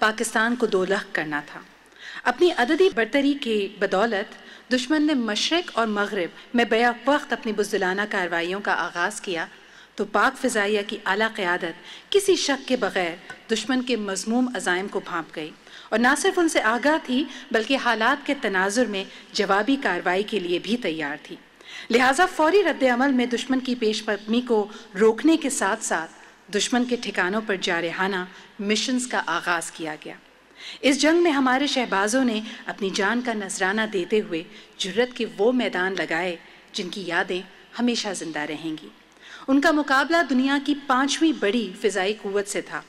پاکستان کو دولخ کرنا تھا۔ اپنی عددی برتری کی بدولت دشمن نے مشرق اور مغرب میں بیک وقت اپنی بزدلانہ کارروائیوں کا آغاز کیا تو پاک فضائیہ کی اعلیٰ قیادت کسی شک کے بغیر دشمن کے مذموم عزائم کو بھانپ گئی، اور نہ صرف ان سے آگاہ تھی بلکہ حالات کے تناظر میں جوابی کارروائی کے لیے بھی تیار تھی۔ لہٰذا فوری رد عمل میں دشمن کی پیش قدمی کو روکنے کے ساتھ ساتھ دشمن کے ٹھکانوں پر جارحانہ مشنز کا آغاز کیا گیا۔ اس جنگ میں ہمارے شہبازوں نے اپنی جان کا نذرانہ دیتے ہوئے جرأت کے وہ میدان لگائے جن کی یادیں ہمیشہ زندہ رہیں گی۔ ان کا مقابلہ دنیا کی 5ویں بڑی فضائی قوت سے تھا۔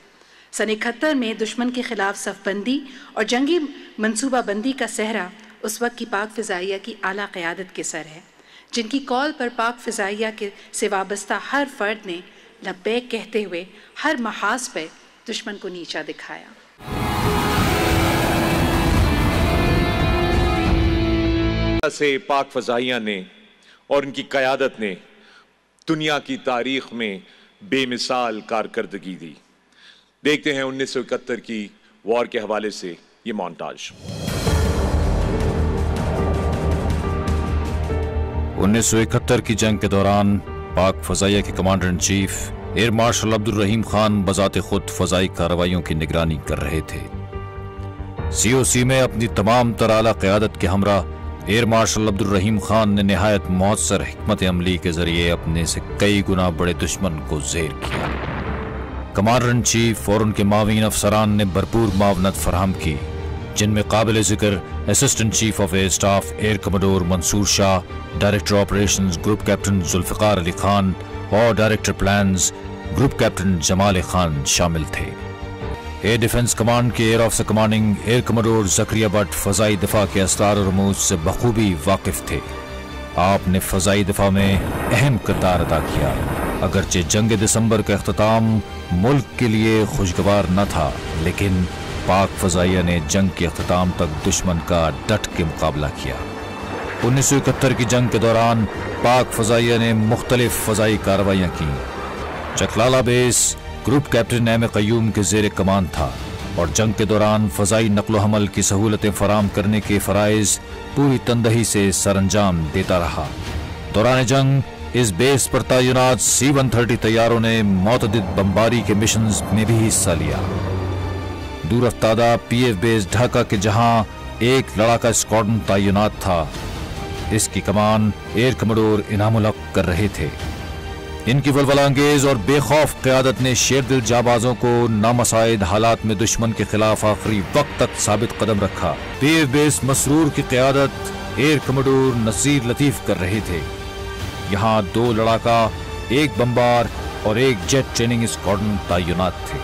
سن 71 میں دشمن کے خلاف صف بندی اور جنگی منصوبہ بندی کا صحرا اس وقت کی پاک فضائیہ کی اعلیٰ قیادت کے سر ہے، جن کی کال پر پاک فضائیہ کے سے وابستہ ہر فرد نے لبیک کہتے ہوئے ہر محاذ پہ دشمن کو نیچا دکھایا۔ سے پاک فضائیہ نے اور ان کی قیادت نے دنیا کی تاریخ میں بے مثال کارکردگی دی۔ دیکھتے ہیں 1971 کی وار کے حوالے سے یہ مونٹاج۔ 1971 کی جنگ کے دوران پاک فضائیہ کے commander in chief air marshal عبد الرحیم خان بذات خود فضائی کارروائیوں کی نگرانی کر رہے تھے۔ سی او سی میں اپنی تمام تر اعلیٰ قیادت کے ہمراہ ایئر مارشل عبد الرحیم خان نے نہایت مؤثر حکمت عملی کے ذریعے اپنے سے کئی گنا بڑے دشمن کو زیر کیا۔ کمانڈر ان چیف اور ان کے معاون افسران نے بھرپور معاونت فراہم کی، جن میں قابل ذکر assistant chief of air staff air commodore Mansoor Shah, director operations group captain Zulfiqar Ali Khan اور director plans group captain Jamal Khan شامل تھے۔ ایئر ڈیفنس کمانڈ کے air officer commanding air commodore Zakaria Butt فضائی دفاع کے اسرار اور رموز سے بخوبی واقف تھے۔ آپ نے فضائی دفاع میں اہم کردار ادا کیا، اگرچہ جنگ دسمبر کا اختتام ملک کے لیے خوشگوار نہ تھا، لیکن پاک فضائیہ نے جنگ کے اختتام تک دشمن کا ڈٹ کے مقابلہ کیا۔ 1971 کی جنگ کے دوران پاک فضائیہ نے مختلف فضائی کارروائیاں کی۔ چکلالہ بیس گروپ کیپٹن ایم قیوم کے زیر کمان تھا اور جنگ کے دوران فضائی نقل و حمل کی سہولتیں فراہم کرنے کے فرائض پوری تندہی سے سر انجام دیتا رہا۔ دوران جنگ اس بیس پر تعینات C-130 طیاروں نے متعدد بمباری کے مشنز میں بھی حصہ لیا۔ دور افتادہ PF بیس ڈھاکہ کے جہاں ایک لڑاکا اسکواڈرن تعینات تھا، اس کی کمان ایئر کموڈور انعام الحق کر رہے تھے۔ ان کی ولولہ انگیز اور بے خوف قیادت نے شیر دل جانبازوں کو نامساعد حالات میں دشمن کے خلاف آخری وقت تک ثابت قدم رکھا۔ PF بیس مسرور کی قیادت ایئر کموڈور نصیر لطیف کر رہے تھے۔ یہاں 2 لڑاکا، 1 بمبار اور 1 جیٹ ٹریننگ اسکواڈرن تعینات تھے۔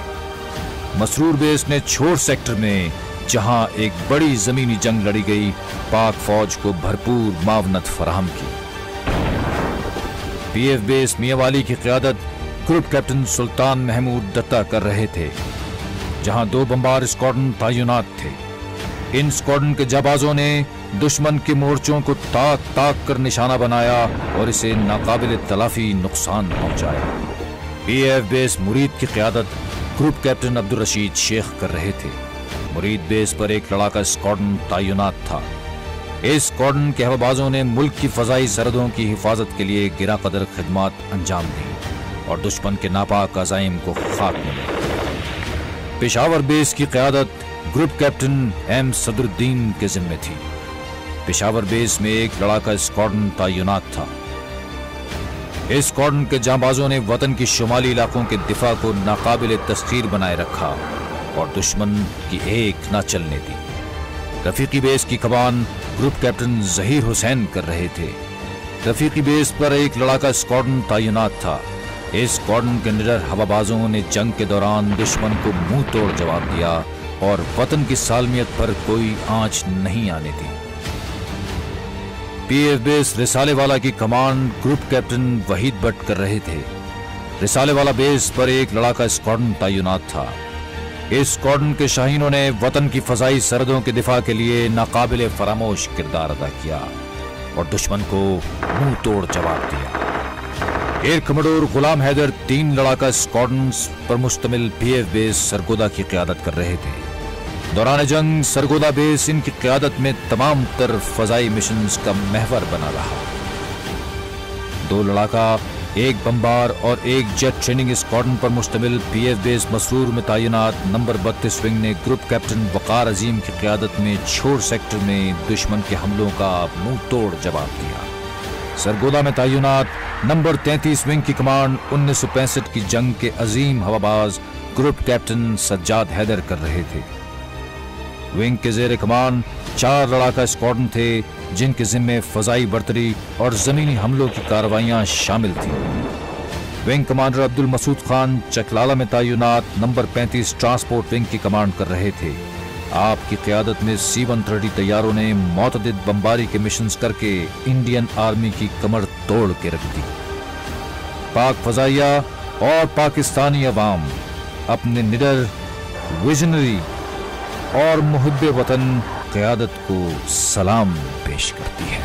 مسرور بیس نے چھوڑ سیکٹر میں جہاں ایک بڑی زمینی جنگ لڑی گئی، پاک فوج کو بھرپور معاونت فراہم کی۔ PF بیس میاں والی کی قیادت گروپ کیپٹن سلطان محمود دتہ کر رہے تھے، جہاں 2 بمبار اسکواڈرن تعینات تھے۔ ان اسکواڈرن کے جانبازوں نے دشمن کے مورچوں کو تاک تاک کر نشانہ بنایا اور اسے ناقابل تلافی نقصان پہنچایا۔ PF بیس مرید کی قیادت گروپ کیپٹن عبدالرشید شیخ کر رہے تھے۔ مرید بیس پر ایک لڑاکا اسکواڈرن تعینات تھا۔ اس اسکواڈرن کے ہوابازوں نے ملک کی فضائی سرحدوں کی حفاظت کے لیے گراں قدر خدمات انجام دیں اور دشمن کے ناپاک عزائم کو خاک ملے۔ پشاور بیس کی قیادت گروپ کیپٹن ایم صدر الدین کے ذمہ تھی۔ پشاور بیس میں ایک لڑاکا اسکواڈرن تعینات تھا۔ اس اسکواڈرن کے جانبازوں نے وطن کی شمالی علاقوں کے دفاع کو ناقابل تسخیر بنائے رکھا اور دشمن کی ایک نہ چلنے دی۔ رفیقی بیس کی کمان گروپ کیپٹن ظہیر حسین کر رہے تھے۔ رفیقی بیس پر ایک لڑاکا اسکواڈرن تعینات تھا۔ اس اسکواڈرن کے نڈر ہوابازوں نے جنگ کے دوران دشمن کو منہ توڑ جواب دیا اور وطن کی سالمیت پر کوئی آنچ نہیں آنے دی۔ PF بیس رسالے والا کی کمان گروپ کیپٹن وحید بٹ کر رہے تھے۔ رسالے والا بیس پر ایک لڑاکا اسکواڈرن تعینات تھا۔ اس اسکواڈرن کے شاہینوں نے وطن کی فضائی سرحدوں کے دفاع کے لیے ناقابل فراموش کردار ادا کیا اور دشمن کو منہ توڑ جواب دیا۔ ایئر کموڈور غلام حیدر 3 لڑاکا اسکواڈرنز پر مشتمل PF بیس سرگودا کی قیادت کر رہے تھے۔ دوران جنگ سرگودا بیس ان کی قیادت میں تمام تر فضائی مشنز کا محور بنا رہا. 2 لڑاکا، 1 بمبار اور 1 جیٹ ٹریننگ اسکواڈرن پر مشتمل پی ایف بیس مسرور میں تعینات نمبر 32 ونگ نے گروپ کیپٹن وقار عظیم کی قیادت میں چھوڑ سیکٹر میں دشمن کے حملوں کا منہ توڑ جواب دیا. سرگودا میں تعینات نمبر 33 ونگ کی کمانڈ 1965 کی جنگ کے عظیم ہواباز گروپ کیپٹن سجاد حیدر کر رہے تھے. ونگ کے زیر کمان 4 لڑاکا اسکواڈرن تھے جن کے ذمے فضائی برتری اور زمینی حملوں کی کارروائیاں شامل تھیں. ونگ کمانڈر عبد المسعود خان چکلالہ میں تعینات نمبر 35 ٹرانسپورٹ ونگ کی کمانڈ کر رہے تھے. آپ کی قیادت میں C-130 طیاروں نے متعدد بمباری کے مشنز کر کے انڈین آرمی کی کمر توڑ کے رکھ دی. پاک فضائیہ اور پاکستانی عوام اپنے نڈر، ویژنری اور محب وطن قیادت کو سلام پیش کرتی ہے.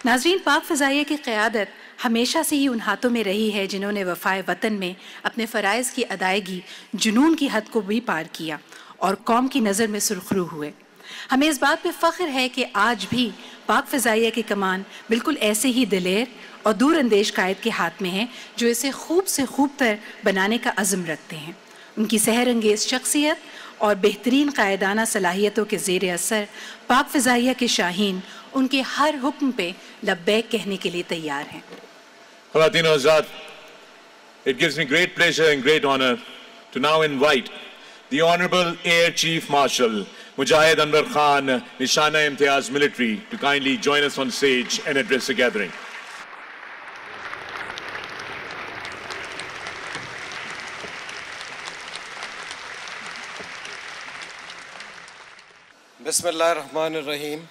ناظرین، پاک فضائیہ کی قیادت ہمیشہ سے ہی ان ہاتھوں میں رہی ہے جنہوں نے وفائے وطن میں اپنے فرائض کی ادائیگی جنون کی حد کو بھی پار کیا اور قوم کی نظر میں سرخرو ہوئے. ہمیں اس بات پہ فخر ہے کہ آج بھی پاک فضائیہ کی کمان بالکل ایسے ہی دلیر اور دور اندیش قائد کے ہاتھ میں ہے جو اسے خوب سے خوب تر بنانے کا عزم رکھتے ہیں. ان کی سحر انگیز شخصیت اور بہترین قائدانہ صلاحیتوں کے زیر اثر پاک فضائیہ کے شاہین ان کے ہر حکم پہ لبیک کہنے کے لیے تیار ہیں. خواتین و حضرات, it gives me great pleasure and great honor to now invite the Honorable Air Chief Marshal Mujahid Anwar Khan, Nishana Imtiaz Military, to kindly join us on stage and address the gathering. Bismillah ar-Rahman ar-Rahim.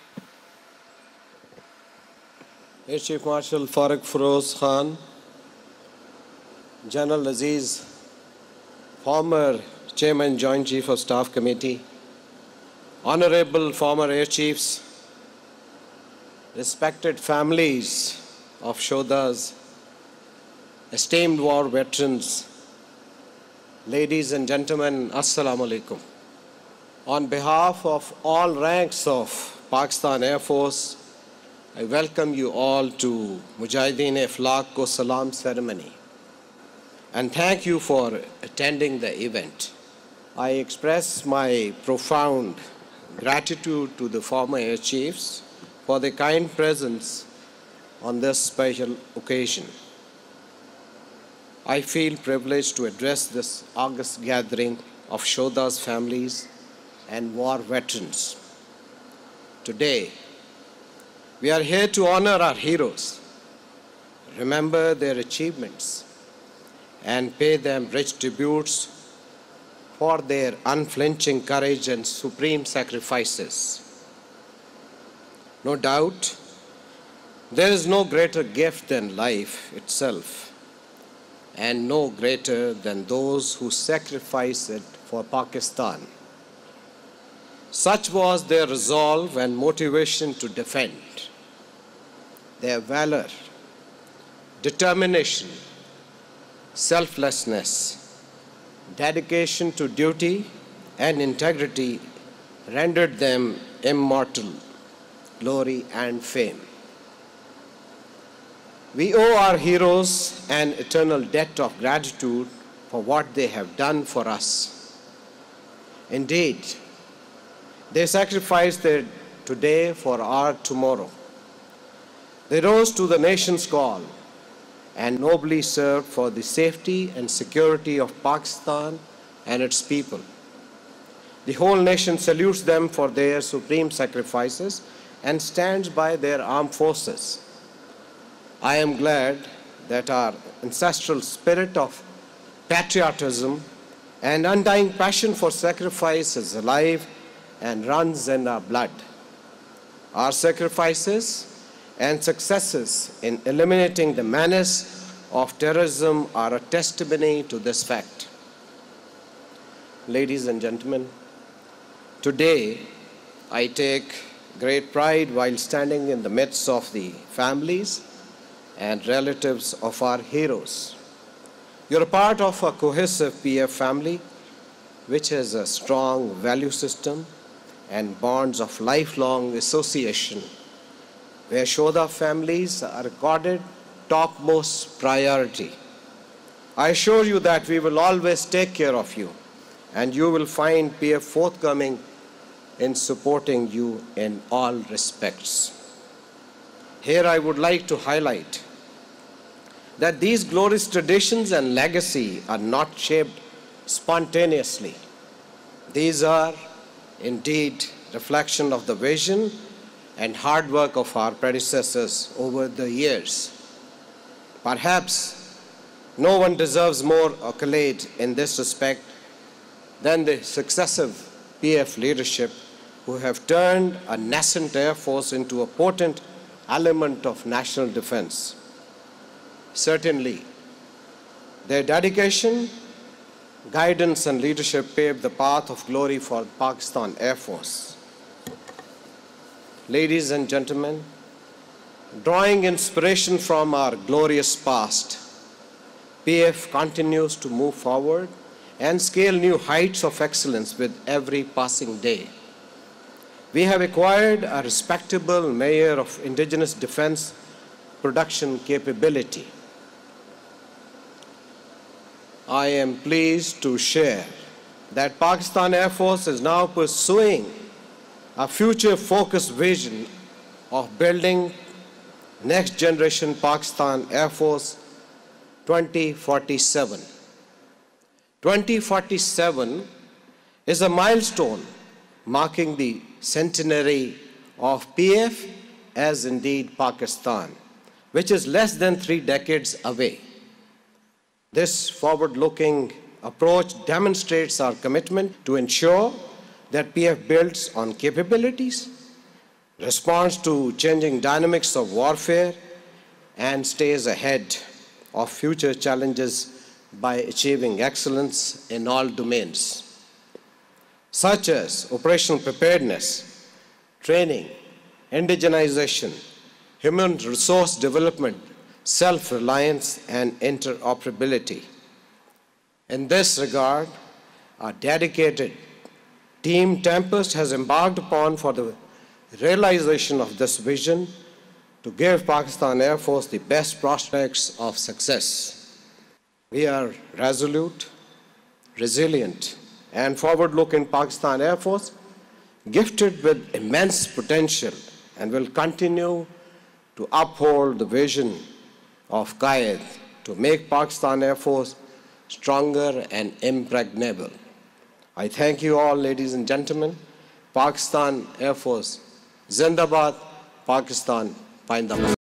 Air Chief Marshal Farag Feroz Khan, General Aziz, former Chairman Joint Chief of Staff Committee, Honorable former Air Chiefs, respected families of Shodas, esteemed war veterans, ladies and gentlemen, Assalamu alaikum. On behalf of all ranks of Pakistan Air Force, I welcome you all to Mujahideen Iflaq Ko Salam ceremony and thank you for attending the event. I express my profound gratitude to the former Air Chiefs for their kind presence on this special occasion. I feel privileged to address this august gathering of Shodas families and war veterans. Today, we are here to honor our heroes, remember their achievements, and pay them rich tributes for their unflinching courage and supreme sacrifices. No doubt, there is no greater gift than life itself, and no greater than those who sacrifice it for Pakistan. Such was their resolve and motivation to defend. Their valor, determination, selflessness, dedication to duty and integrity rendered them immortal glory and fame. We owe our heroes an eternal debt of gratitude for what they have done for us. Indeed, they sacrificed their today for our tomorrow. They rose to the nation's call and nobly served for the safety and security of Pakistan and its people. The whole nation salutes them for their supreme sacrifices and stands by their armed forces. I am glad that our ancestral spirit of patriotism and undying passion for sacrifice is alive and runs in our blood. Our sacrifices and successes in eliminating the menace of terrorism are a testimony to this fact. Ladies and gentlemen, today I take great pride while standing in the midst of the families and relatives of our heroes. You're a part of a cohesive PF family, which has a strong value system and bonds of lifelong association, where Shodha families are accorded topmost priority. I assure you that we will always take care of you, and you will find PF forthcoming in supporting you in all respects. Here I would like to highlight that these glorious traditions and legacy are not shaped spontaneously. These are indeed reflection of the vision and hard work of our predecessors over the years. Perhaps no one deserves more accolade in this respect than the successive PF leadership who have turned a nascent Air Force into a potent element of national defense. Certainly, their dedication, guidance, and leadership paved the path of glory for the Pakistan Air Force. Ladies and gentlemen, drawing inspiration from our glorious past, PF continues to move forward and scale new heights of excellence with every passing day. We have acquired a respectable measure of indigenous defense production capability. I am pleased to share that Pakistan Air Force is now pursuing a future-focused vision of building next generation Pakistan Air Force 2047. 2047 is a milestone marking the centenary of PF as indeed Pakistan, which is less than 3 decades away. This forward-looking approach demonstrates our commitment to ensure that PF builds on capabilities, responds to changing dynamics of warfare, and stays ahead of future challenges by achieving excellence in all domains, such as operational preparedness, training, indigenization, human resource development, self-reliance, and interoperability. In this regard, our dedicated Team Tempest has embarked upon for the realization of this vision to give Pakistan Air Force the best prospects of success. We are resolute, resilient, and forward-looking Pakistan Air Force, gifted with immense potential, and will continue to uphold the vision of Qaid to make Pakistan Air Force stronger and impregnable. I thank you all, ladies and gentlemen. Pakistan Air Force, Zindabad, Pakistan, Paindabad.